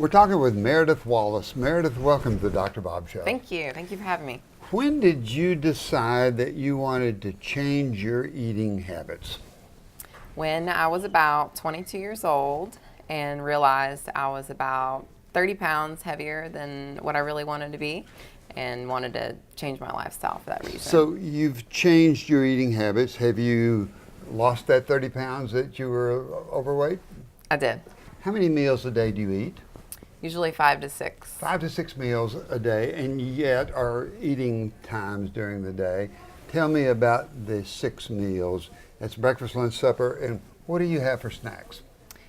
We're talking with Meredith Wallace. Meredith, welcome to the Dr. Bob Show. Thank you. Thank you for having me. When did you decide that you wanted to change your eating habits? When I was about 22 years old and realized I was about 30 pounds heavier than what I really wanted to be and wanted to change my lifestyle for that reason. So you've changed your eating habits. Have you lost that 30 pounds that you were overweight? I did. How many meals a day do you eat? Usually 5 to 6. 5 to 6 meals a day, and yet our eating times during the day. Tell me about the 6 meals. That's breakfast, lunch, supper, and what do you have for snacks?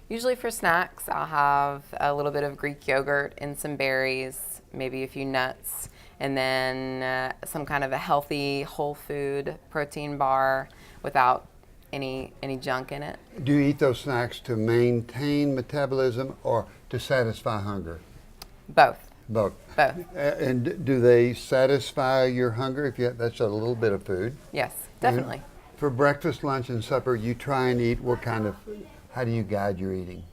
Usually for snacks, I'll have a little bit of Greek yogurt and some berries, maybe a few nuts, and then some kind of a healthy whole food protein bar without any junk in it. Do you eat those snacks to maintain metabolism or to satisfy hunger? Both. Both. Both. And do they satisfy your hunger? If you that's a little bit of food. Yes, definitely. And for breakfast, lunch, and supper, you try and eat what kind of? How do you guide your eating?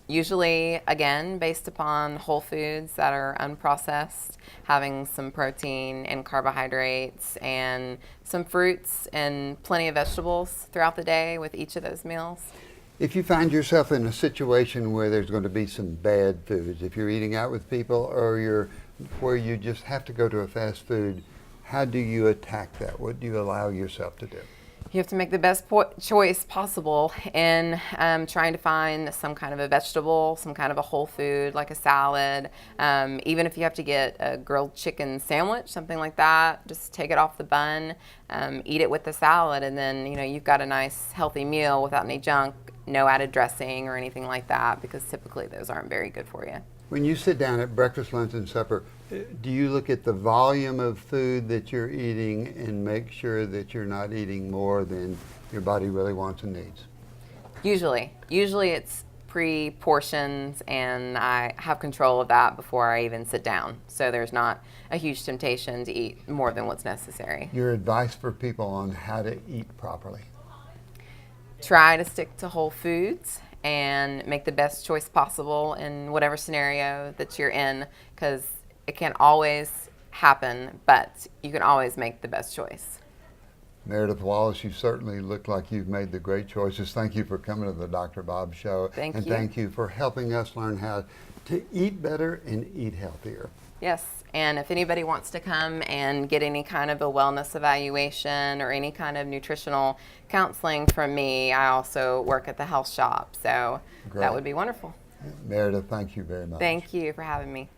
Usually, again, based upon whole foods that are unprocessed, having some protein and carbohydrates and some fruits and plenty of vegetables throughout the day with each of those meals. If you find yourself in a situation where there's going to be some bad foods, if you're eating out with people or where you just have to go to a fast food, how do you attack that? What do you allow yourself to do? You have to make the best choice possible in trying to find some kind of a vegetable, some kind of a whole food like a salad. Even if you have to get a grilled chicken sandwich, something like that, just take it off the bun, eat it with the salad, and then you've got a nice healthy meal without any junk, no added dressing or anything like that, because typically those aren't very good for you. When you sit down at breakfast, lunch, and supper, do you look at the volume of food that you're eating and make sure that you're not eating more than your body really wants and needs? Usually it's pre-portions, and I have control of that before I even sit down. So there's not a huge temptation to eat more than what's necessary. Your advice for people on how to eat properly? Try to stick to whole foods and make the best choice possible in whatever scenario that you're in, because it can't always happen, but you can always make the best choice. Meredith Wallace, you certainly look like you've made the great choices. Thank you for coming to the Dr. Bob Show. Thank and you. Thank you for helping us learn how to eat better and eat healthier. Yes, and if anybody wants to come and get any kind of a wellness evaluation or any kind of nutritional counseling from me, I also work at the health shop, so Great. that would be wonderful. Meredith, thank you very much. Thank you for having me.